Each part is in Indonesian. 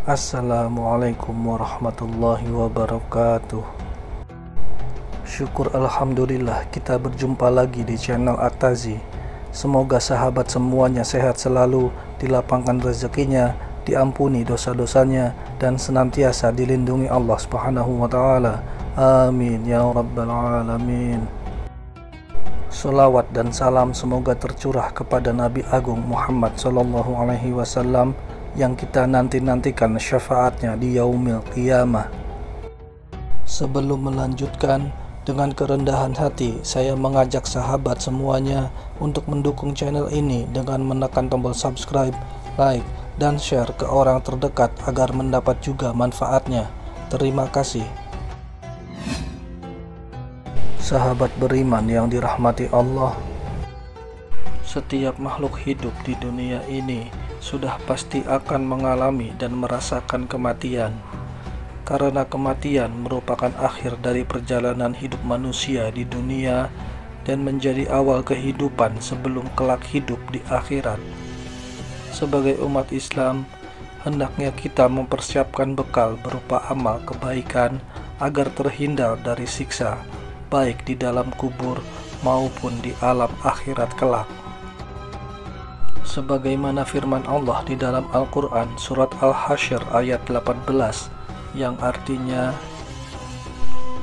Assalamualaikum warahmatullahi wabarakatuh. Syukur alhamdulillah kita berjumpa lagi di channel At-Tazi. Semoga sahabat semuanya sehat selalu, dilapangkan rezekinya, diampuni dosa-dosanya, dan senantiasa dilindungi Allah Subhanahu wa taala. Amin ya rabbal alamin. Salawat dan salam semoga tercurah kepada Nabi Agung Muhammad sallallahu alaihi wasallam yang kita nantikan syafaatnya di yaumil qiyamah. Sebelum melanjutkan, dengan kerendahan hati saya mengajak sahabat semuanya untuk mendukung channel ini dengan menekan tombol subscribe, like, dan share ke orang terdekat agar mendapat juga manfaatnya. Terima kasih. Sahabat beriman yang dirahmati Allah, setiap makhluk hidup di dunia ini sudah pasti akan mengalami dan merasakan kematian, karena kematian merupakan akhir dari perjalanan hidup manusia di dunia dan menjadi awal kehidupan sebelum kelak hidup di akhirat. Sebagai umat Islam, hendaknya kita mempersiapkan bekal berupa amal kebaikan agar terhindar dari siksa, baik di dalam kubur maupun di alam akhirat kelak. Sebagaimana firman Allah di dalam Al-Quran surat Al-Hasyr ayat 18 yang artinya,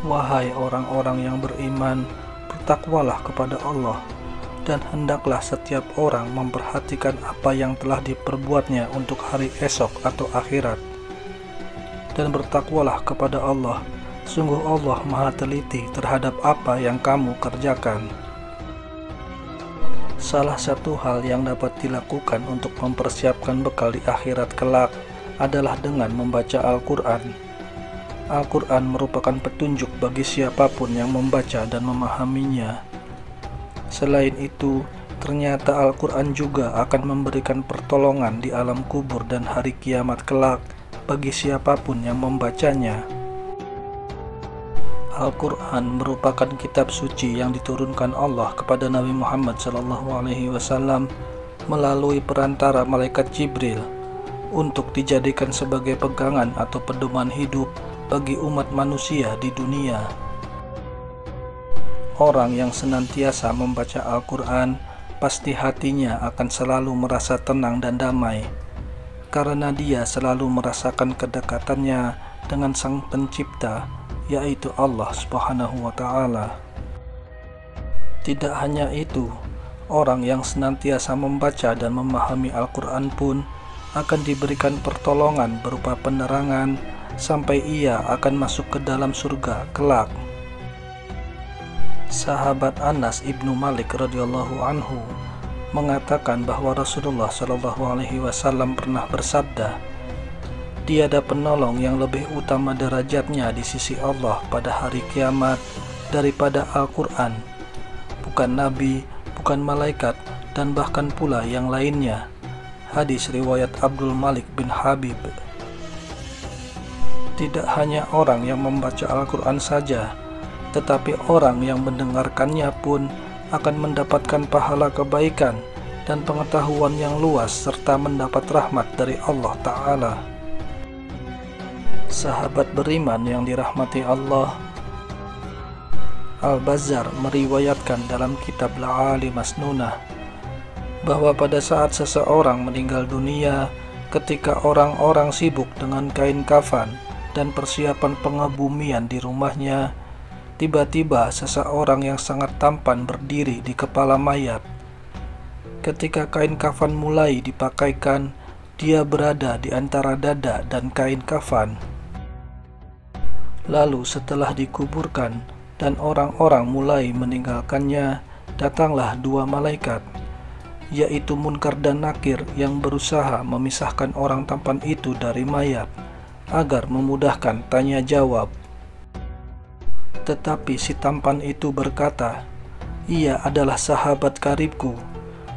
wahai orang-orang yang beriman, bertakwalah kepada Allah dan hendaklah setiap orang memperhatikan apa yang telah diperbuatnya untuk hari esok atau akhirat, dan bertakwalah kepada Allah, sungguh Allah maha teliti terhadap apa yang kamu kerjakan. Salah satu hal yang dapat dilakukan untuk mempersiapkan bekal di akhirat kelak adalah dengan membaca Al-Quran. Al-Quran merupakan petunjuk bagi siapapun yang membaca dan memahaminya. Selain itu, ternyata Al-Quran juga akan memberikan pertolongan di alam kubur dan hari kiamat kelak bagi siapapun yang membacanya. Al-Quran merupakan kitab suci yang diturunkan Allah kepada Nabi Muhammad SAW melalui perantara malaikat Jibril untuk dijadikan sebagai pegangan atau pedoman hidup bagi umat manusia di dunia. Orang yang senantiasa membaca Al-Quran pasti hatinya akan selalu merasa tenang dan damai, karena dia selalu merasakan kedekatannya dengan Sang Pencipta, yaitu Allah Subhanahu wa taala. Tidak hanya itu, orang yang senantiasa membaca dan memahami Al-Quran pun akan diberikan pertolongan berupa penerangan sampai ia akan masuk ke dalam surga kelak. Sahabat Anas ibnu Malik radhiyallahu anhu mengatakan bahwa Rasulullah shallallahu alaihi wasallam pernah bersabda, "Tiada penolong yang lebih utama derajatnya di sisi Allah pada hari kiamat daripada Al-Quran, bukan nabi, bukan malaikat, dan bahkan pula yang lainnya." Hadis riwayat Abdul Malik bin Habib. Tidak hanya orang yang membaca Al-Quran saja, tetapi orang yang mendengarkannya pun akan mendapatkan pahala kebaikan dan pengetahuan yang luas serta mendapat rahmat dari Allah Ta'ala. Sahabat beriman yang dirahmati Allah, Al-Bazzar meriwayatkan dalam kitab La'ali Masnunah bahwa pada saat seseorang meninggal dunia, ketika orang-orang sibuk dengan kain kafan dan persiapan pengebumian di rumahnya, tiba-tiba seseorang yang sangat tampan berdiri di kepala mayat. Ketika kain kafan mulai dipakaikan, dia berada di antara dada dan kain kafan. Lalu setelah dikuburkan dan orang-orang mulai meninggalkannya, datanglah dua malaikat, yaitu Munkar dan Nakir, yang berusaha memisahkan orang tampan itu dari mayat agar memudahkan tanya jawab. Tetapi si tampan itu berkata, "Ia adalah sahabat karibku.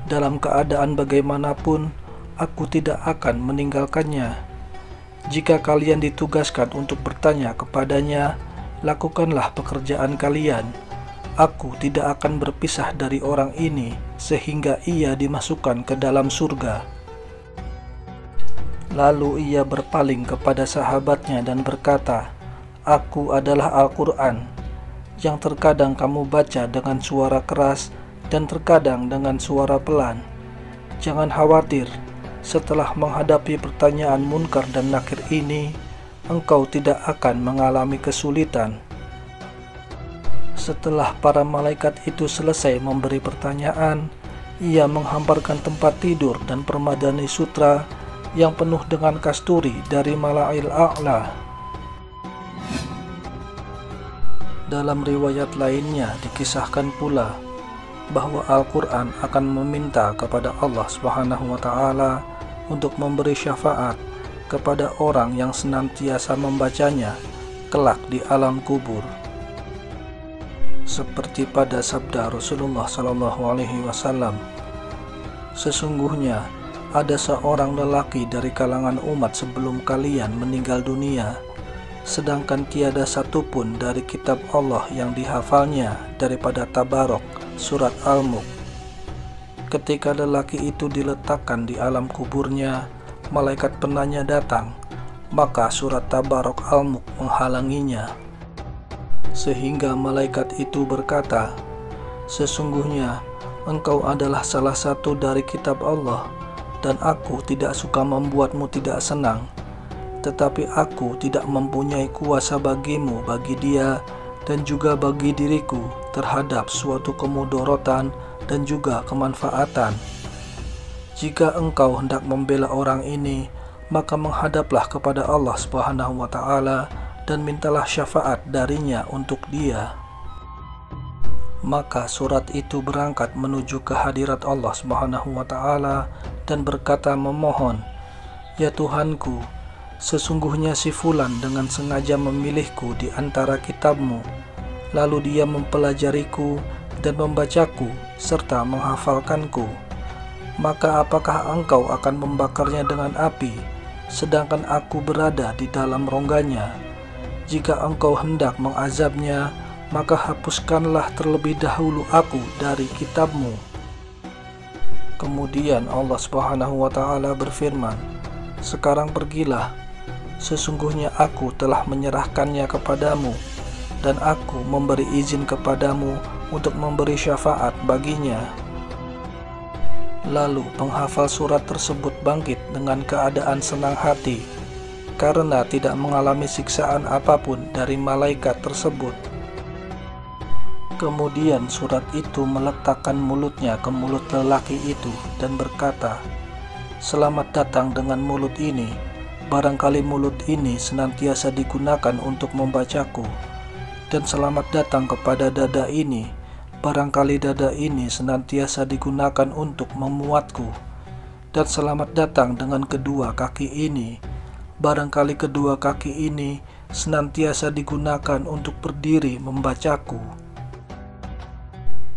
Dalam keadaan bagaimanapun, aku tidak akan meninggalkannya. Jika kalian ditugaskan untuk bertanya kepadanya, lakukanlah pekerjaan kalian. aku tidak akan berpisah dari orang ini sehingga ia dimasukkan ke dalam surga. Lalu ia berpaling kepada sahabatnya dan berkata, "Aku adalah Al-Quran, yang terkadang kamu baca dengan suara keras dan terkadang dengan suara pelan. Jangan khawatir, setelah menghadapi pertanyaan Munkar dan Nakir ini, engkau tidak akan mengalami kesulitan." Setelah para malaikat itu selesai memberi pertanyaan, ia menghamparkan tempat tidur dan permadani sutra yang penuh dengan kasturi dari Mala'il A'la. Dalam riwayat lainnya dikisahkan pula bahwa Al-Quran akan meminta kepada Allah Subhanahu wa Ta'ala untuk memberi syafaat kepada orang yang senantiasa membacanya kelak di alam kubur. Seperti pada sabda Rasulullah SAW, "Sesungguhnya ada seorang lelaki dari kalangan umat sebelum kalian meninggal dunia, sedangkan tiada satupun dari kitab Allah yang dihafalnya daripada Tabarok surat Al-Mulk. Ketika lelaki itu diletakkan di alam kuburnya, malaikat penanya datang, maka surat Tabarok Al-Mulk menghalanginya. Sehingga malaikat itu berkata, 'Sesungguhnya engkau adalah salah satu dari kitab Allah, dan aku tidak suka membuatmu tidak senang. Tetapi aku tidak mempunyai kuasa bagimu bagi dia dan juga bagi diriku terhadap suatu kemudorotan dan juga kemanfaatan. Jika engkau hendak membela orang ini, maka menghadaplah kepada Allah Subhanahu wa Ta'ala dan mintalah syafaat darinya untuk dia.' Maka surat itu berangkat menuju ke hadirat Allah Subhanahu wa Ta'ala dan berkata memohon, 'Ya Tuhanku, sesungguhnya si Fulan dengan sengaja memilihku di antara kitabmu, lalu dia mempelajariku dan membacaku serta menghafalkanku. Maka apakah engkau akan membakarnya dengan api, sedangkan aku berada di dalam rongganya? Jika engkau hendak mengazabnya, maka hapuskanlah terlebih dahulu aku dari kitabmu.' Kemudian Allah Subhanahu wa Ta'ala berfirman, 'Sekarang pergilah, sesungguhnya aku telah menyerahkannya kepadamu, dan aku memberi izin kepadamu untuk memberi syafaat baginya.' Lalu penghafal surat tersebut bangkit dengan keadaan senang hati, karena tidak mengalami siksaan apapun dari malaikat tersebut. Kemudian surat itu meletakkan mulutnya ke mulut lelaki itu dan berkata, 'Selamat datang dengan mulut ini. Barangkali mulut ini senantiasa digunakan untuk membacaku. Dan selamat datang kepada dada ini. Barangkali dada ini senantiasa digunakan untuk memuatku. Dan selamat datang dengan kedua kaki ini. Barangkali kedua kaki ini senantiasa digunakan untuk berdiri membacaku.'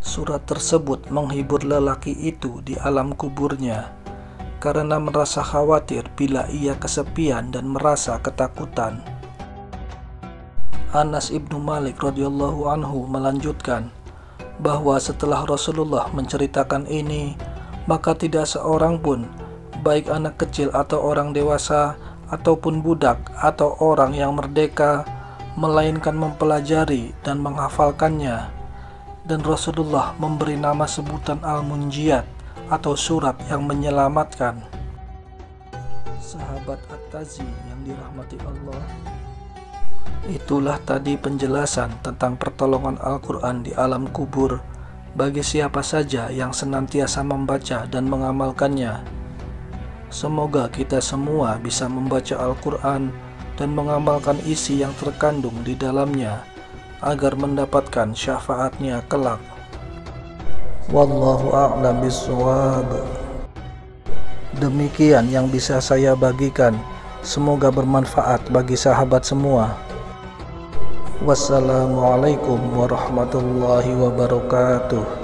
Surat tersebut menghibur lelaki itu di alam kuburnya, karena merasa khawatir bila ia kesepian dan merasa ketakutan. Anas ibnu Malik radhiyallahu anhu melanjutkan bahwa setelah Rasulullah menceritakan ini, maka tidak seorang pun, baik anak kecil atau orang dewasa, ataupun budak atau orang yang merdeka, melainkan mempelajari dan menghafalkannya. Dan Rasulullah memberi nama sebutan Al-Munjiyat atau surat yang menyelamatkan. Sahabat At-Tazi yang dirahmati Allah, itulah tadi penjelasan tentang pertolongan Al-Quran di alam kubur bagi siapa saja yang senantiasa membaca dan mengamalkannya. Semoga kita semua bisa membaca Al-Quran dan mengamalkan isi yang terkandung di dalamnya, agar mendapatkan syafaatnya kelak. Wallahu a'lam bishawab. Demikian yang bisa saya bagikan. Semoga bermanfaat bagi sahabat semua. Wassalamualaikum warahmatullahi wabarakatuh.